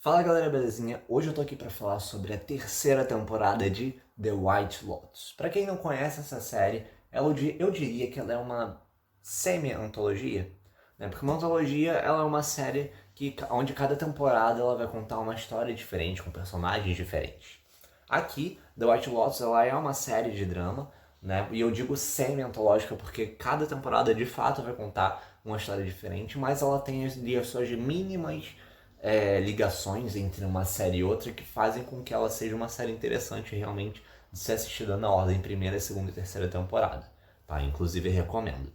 Fala galera, belezinha? Hoje eu tô aqui pra falar sobre a terceira temporada de The White Lotus. Pra quem não conhece essa série, eu diria que ela é uma semi-antologia, né? Porque uma antologia ela é uma série onde cada temporada ela vai contar uma história diferente, com personagens diferentes. Aqui, The White Lotus ela é uma série de drama, né? E eu digo semi-antológica porque cada temporada de fato vai contar uma história diferente, mas ela tem ali as suas mínimas ligações entre uma série e outra que fazem com que ela seja uma série interessante realmente de ser assistida na ordem primeira, segunda e terceira temporada. Tá? Inclusive recomendo.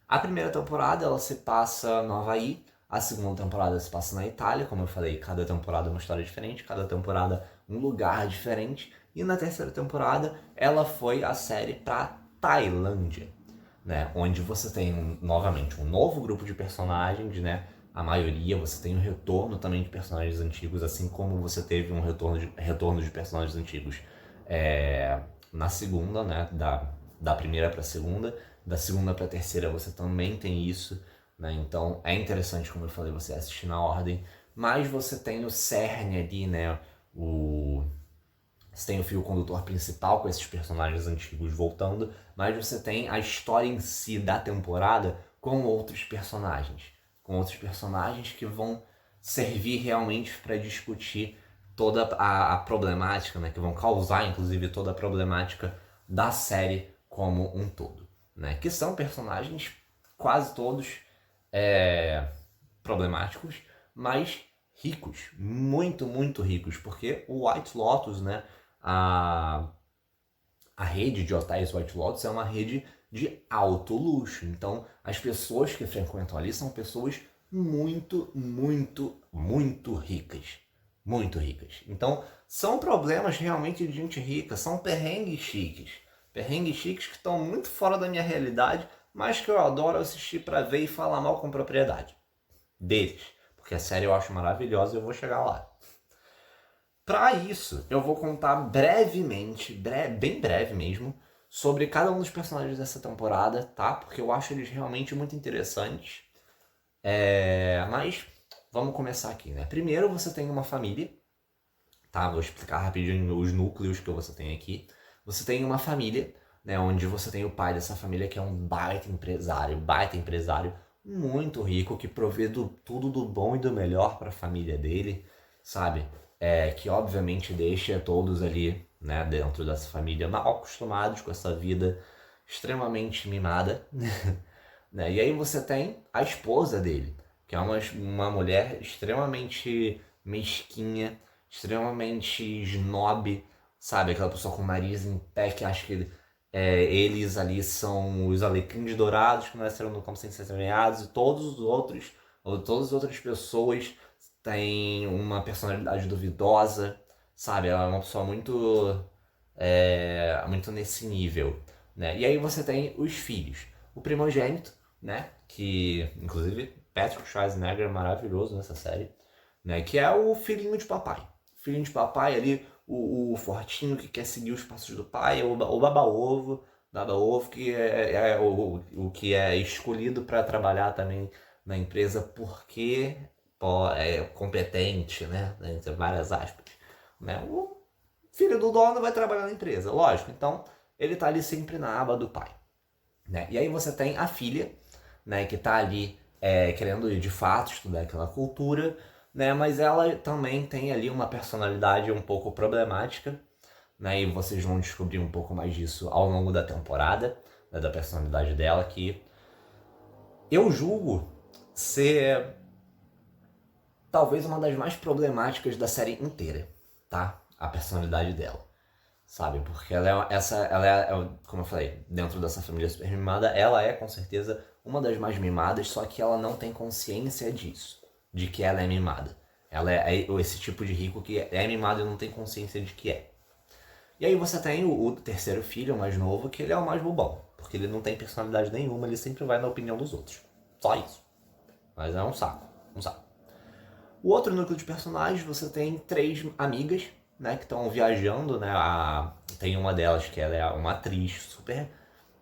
A primeira temporada ela se passa no Havaí, a segunda temporada se passa na Itália, como eu falei, cada temporada é uma história diferente, cada temporada um lugar diferente, e na terceira temporada ela foi a série para Tailândia, né, onde você tem novamente um novo grupo de personagens, né, a maioria, você tem um retorno também de personagens antigos, assim como você teve um retorno de personagens antigos na segunda, né, da primeira para a segunda, da segunda para a terceira você também tem isso, né, então é interessante, como eu falei, você assistir na ordem, mas você tem o cerne ali, né, você tem o fio condutor principal com esses personagens antigos voltando, mas você tem a história em si da temporada com outros personagens. Com outros personagens que vão servir realmente para discutir toda a problemática, né? Que vão causar, inclusive, toda a problemática da série como um todo. Né? Que são personagens quase todos problemáticos, mas ricos, muito, muito ricos, porque o White Lotus, né, a, a rede de hotéis White Lotus é uma rede de alto luxo. Então, as pessoas que frequentam ali são pessoas muito, muito, muito ricas. Muito ricas. Então, são problemas realmente de gente rica, são perrengues chiques. Perrengues chiques que estão muito fora da minha realidade, mas que eu adoro assistir para ver e falar mal com propriedade deles. Porque a série eu acho maravilhosa e eu vou chegar lá. Para isso, eu vou contar brevemente, bem breve mesmo, sobre cada um dos personagens dessa temporada, tá? Porque eu acho eles realmente muito interessantes. Mas vamos começar aqui, né? Primeiro você tem uma família, tá? Vou explicar rapidinho os núcleos que você tem aqui. Você tem uma família, né? Onde você tem o pai dessa família que é um baita empresário muito rico, que provê tudo do bom e do melhor para a família dele, sabe? Que obviamente deixa todos ali, né, dentro dessa família mal acostumados com essa vida extremamente mimada, né? E aí você tem a esposa dele, que é uma mulher extremamente mesquinha, extremamente snob, sabe? Aquela pessoa com o nariz em pé que acha que eles ali são os alecrins dourados que nasceram no campo sem ser semeados, e todas as outras pessoas têm uma personalidade duvidosa, sabe? Ela é uma pessoa muito nesse nível, né? E aí você tem os filhos. O primogênito, né? Que, inclusive, Patrick Schwarzenegger é maravilhoso nessa série, né? Que é o filhinho de papai. Filhinho de papai ali, o fortinho que quer seguir os passos do pai, o baba-ovo, que é o que é escolhido para trabalhar também na empresa porque é competente, né? Entre várias aspas. Né? O filho do dono vai trabalhar na empresa, lógico. Então, ele tá ali sempre na aba do pai. Né? E aí você tem a filha, né, que está ali querendo de fato estudar aquela cultura, né, mas ela também tem ali uma personalidade um pouco problemática, né, e vocês vão descobrir um pouco mais disso ao longo da temporada, né, da personalidade dela, que eu julgo ser talvez uma das mais problemáticas da série inteira, tá? A personalidade dela. Sabe? Porque como eu falei, dentro dessa família super mimada, ela é com certeza uma das mais mimadas, só que ela não tem consciência disso, de que ela é mimada. Ela é esse tipo de rico que é mimado e não tem consciência de que é. E aí você tem o terceiro filho, o mais novo, que ele é o mais bobão, porque ele não tem personalidade nenhuma, ele sempre vai na opinião dos outros. Só isso. Mas é um saco, um saco. O outro núcleo de personagens, você tem três amigas, né, que estão viajando, né, tem uma delas que ela é uma atriz super,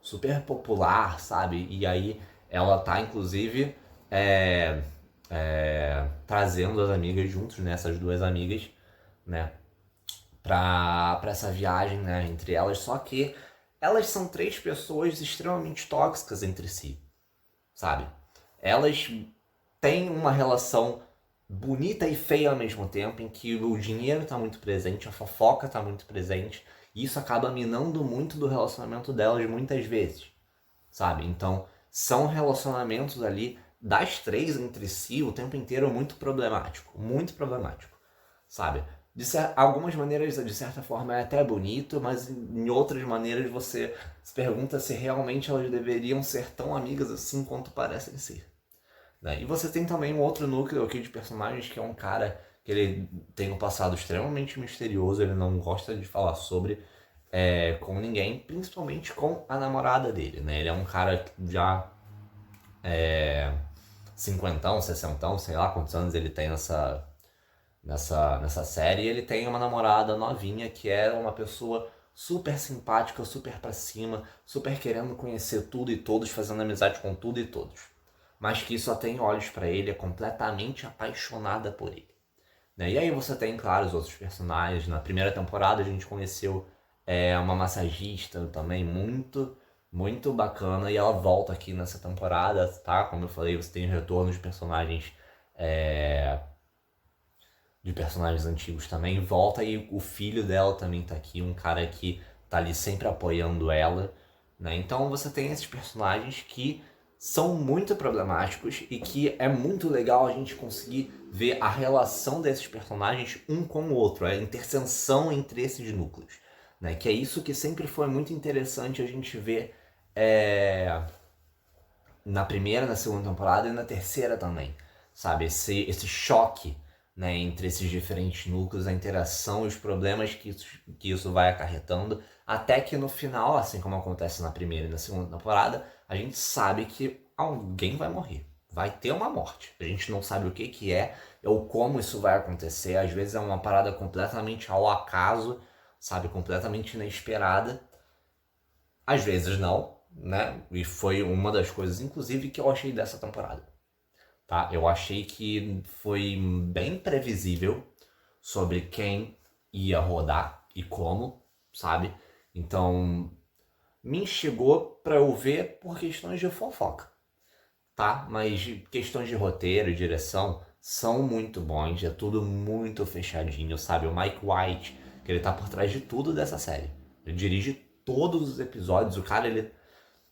super popular, sabe, e aí ela tá, inclusive, trazendo as amigas juntos, né, essas duas amigas, né, pra essa viagem, né, entre elas, só que elas são três pessoas extremamente tóxicas entre si, sabe? Elas têm uma relação bonita e feia ao mesmo tempo, em que o dinheiro tá muito presente, a fofoca tá muito presente, e isso acaba minando muito do relacionamento delas muitas vezes, sabe? Então, são relacionamentos ali das três entre si o tempo inteiro muito problemático, sabe? Algumas maneiras, de certa forma, é até bonito, mas em outras maneiras você se pergunta se realmente elas deveriam ser tão amigas assim quanto parecem ser, né? E você tem também um outro núcleo aqui de personagens, que é um cara que ele tem um passado extremamente misterioso, ele não gosta de falar sobre com ninguém, principalmente com a namorada dele, né? Ele é um cara que já cinquentão, sessentão, sei lá quantos anos ele tem nessa série, e ele tem uma namorada novinha que é uma pessoa super simpática, super pra cima, super querendo conhecer tudo e todos, fazendo amizade com tudo e todos. Mas que só tem olhos pra ele, é completamente apaixonada por ele, né? E aí você tem, claro, os outros personagens. Na primeira temporada a gente conheceu uma massagista também muito bacana, e ela volta aqui nessa temporada, tá? Como eu falei, você tem o retorno é, de personagens antigos também, volta, e o filho dela também tá aqui, um cara que tá ali sempre apoiando ela, né? Então você tem esses personagens que são muito problemáticos e que é muito legal a gente conseguir ver a relação desses personagens um com o outro, a interseção entre esses núcleos, né? Que é isso que sempre foi muito interessante a gente ver na primeira, na segunda temporada e na terceira também, sabe? Esse choque, né, entre esses diferentes núcleos, a interação e os problemas que isso vai acarretando, até que no final, assim como acontece na primeira e na segunda temporada, a gente sabe que alguém vai morrer. Vai ter uma morte. A gente não sabe o que é ou como isso vai acontecer. Às vezes é uma parada completamente ao acaso, sabe? Completamente inesperada. Às vezes não, né? E foi uma das coisas, inclusive, que eu achei dessa temporada, tá? Eu achei que foi bem previsível sobre quem ia rodar e como, sabe? Então, me instigou pra eu ver por questões de fofoca, tá? Mas questões de roteiro e direção são muito bons, é tudo muito fechadinho, sabe? O Mike White, que ele tá por trás de tudo dessa série. Ele dirige todos os episódios, o cara,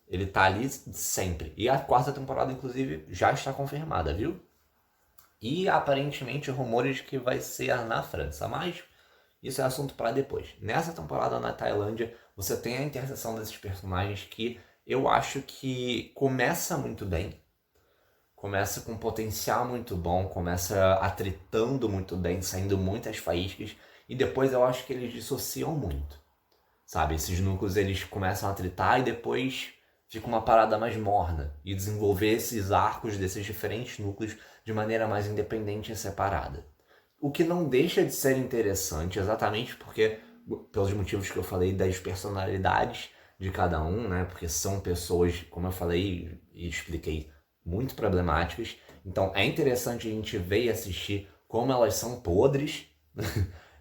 ele tá ali sempre. E a quarta temporada, inclusive, já está confirmada, viu? E aparentemente rumores de que vai ser na França, mas isso é assunto para depois. Nessa temporada na Tailândia, você tem a interseção desses personagens que eu acho que começa muito bem. Começa com um potencial muito bom, começa atritando muito bem, saindo muitas faíscas, e depois eu acho que eles dissociam muito, sabe? Esses núcleos eles começam a atritar e depois fica uma parada mais morna, e desenvolver esses arcos desses diferentes núcleos de maneira mais independente e separada. O que não deixa de ser interessante, exatamente porque, pelos motivos que eu falei, das personalidades de cada um, né? Porque são pessoas, como eu falei e expliquei, muito problemáticas. Então é interessante a gente ver e assistir como elas são podres,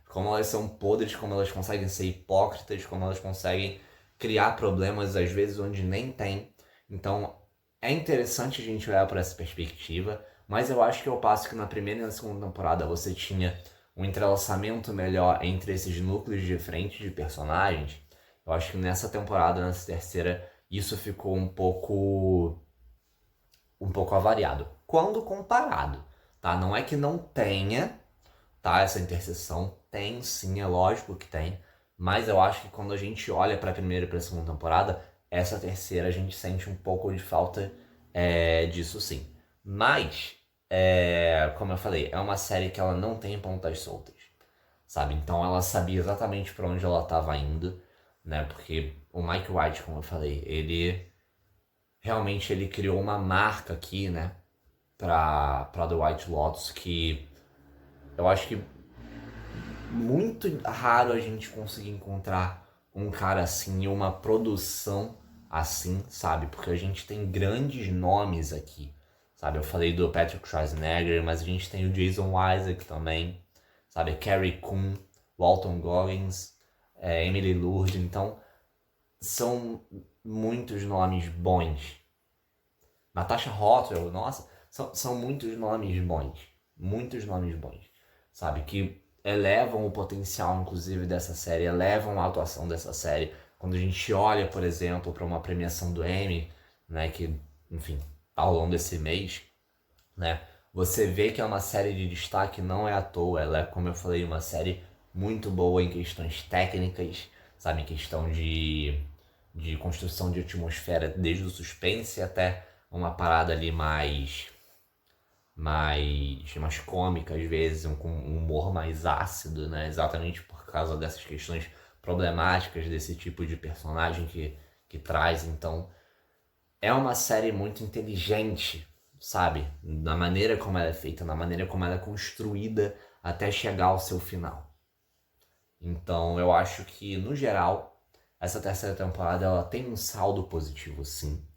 como elas conseguem ser hipócritas, como elas conseguem criar problemas às vezes onde nem tem. Então é interessante a gente olhar por essa perspectiva, mas eu acho que ao passo que na primeira e na segunda temporada você tinha um entrelaçamento melhor entre esses núcleos diferentes de personagens, eu acho que nessa temporada, nessa terceira, isso ficou um pouco avariado. Quando comparado, tá? Não é que não tenha, tá? Essa interseção tem sim, é lógico que tem, mas eu acho que quando a gente olha para a primeira e para a segunda temporada, essa terceira a gente sente um pouco de falta disso sim. Mas, como eu falei, é uma série que ela não tem pontas soltas, sabe? Então ela sabia exatamente para onde ela estava indo, né? Porque o Mike White, como eu falei, ele realmente ele criou uma marca aqui, né? Para The White Lotus, que eu acho que muito raro a gente conseguir encontrar um cara assim e uma produção assim, sabe? Porque a gente tem grandes nomes aqui, sabe? Eu falei do Patrick Schwarzenegger, mas a gente tem o Jason Isaac também, sabe? Carrie Coon, Walton Goggins, Emily Lourdes, então são muitos nomes bons. Natasha Rothwell, nossa, são muitos nomes bons, sabe? Que elevam o potencial, inclusive, dessa série, elevam a atuação dessa série. Quando a gente olha, por exemplo, para uma premiação do Emmy, né, que, enfim, ao longo desse mês, né, você vê que é uma série de destaque, não é à toa, ela é, como eu falei, uma série muito boa em questões técnicas, sabe, em questão de construção de atmosfera, desde o suspense até uma parada ali mais cômica, às vezes, com um humor mais ácido, né? Exatamente por causa dessas questões problemáticas desse tipo de personagem que traz. Então, é uma série muito inteligente, sabe? Na maneira como ela é feita, na maneira como ela é construída até chegar ao seu final. Então, eu acho que, no geral, essa terceira temporada ela tem um saldo positivo, sim.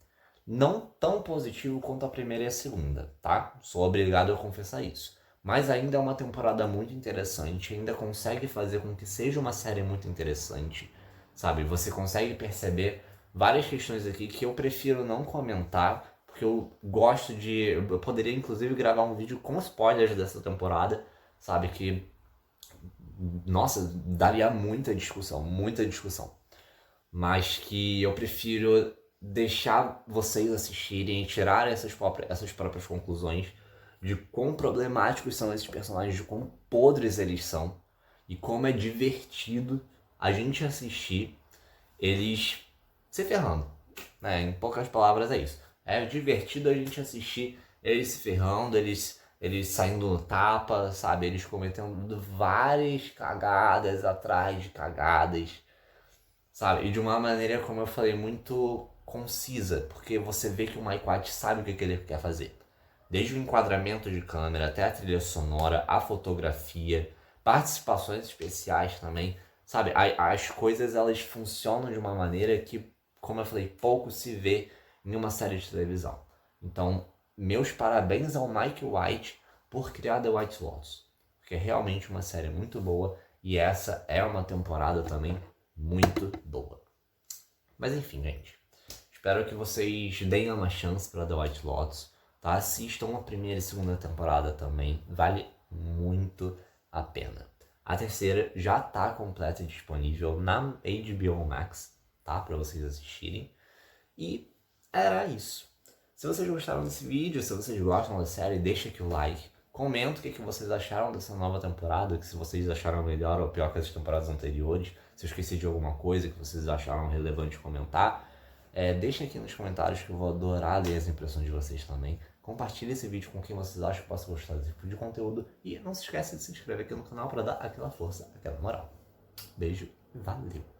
Não tão positivo quanto a primeira e a segunda, tá? Sou obrigado a confessar isso. Mas ainda é uma temporada muito interessante, ainda consegue fazer com que seja uma série muito interessante, sabe? Você consegue perceber várias questões aqui que eu prefiro não comentar, porque eu gosto de... Eu poderia, inclusive, gravar um vídeo com spoilers dessa temporada, sabe? Que, nossa, daria muita discussão, muita discussão. Mas que eu prefiro deixar vocês assistirem e tirar essas próprias conclusões de quão problemáticos são esses personagens, de quão podres eles são e como é divertido a gente assistir eles se ferrando, né? Em poucas palavras é isso. É divertido a gente assistir eles se ferrando, eles saindo no tapa, sabe? Eles cometendo várias cagadas atrás de cagadas, sabe? E de uma maneira, como eu falei, muito concisa, porque você vê que o Mike White sabe o que ele quer fazer. Desde o enquadramento de câmera até a trilha sonora, a fotografia, participações especiais também, sabe? As coisas elas funcionam de uma maneira que, como eu falei, pouco se vê em uma série de televisão. Então, meus parabéns ao Mike White por criar The White Lotus, porque é realmente uma série muito boa e essa é uma temporada também muito boa. Mas enfim, gente. Espero que vocês deem uma chance para The White Lotus, tá? Assistam a primeira e segunda temporada também. Vale muito a pena. A terceira já tá completa e disponível na HBO Max, tá? Para vocês assistirem. E era isso. Se vocês gostaram desse vídeo, se vocês gostam da série, deixa aqui o like. Comenta o que vocês acharam dessa nova temporada, que se vocês acharam melhor ou pior que as temporadas anteriores, se eu esqueci de alguma coisa que vocês acharam relevante comentar. Deixa aqui nos comentários que eu vou adorar ler as impressões de vocês também. Compartilhe esse vídeo com quem vocês acham que possa gostar desse tipo de conteúdo. E não se esqueça de se inscrever aqui no canal para dar aquela força, aquela moral. Beijo e valeu!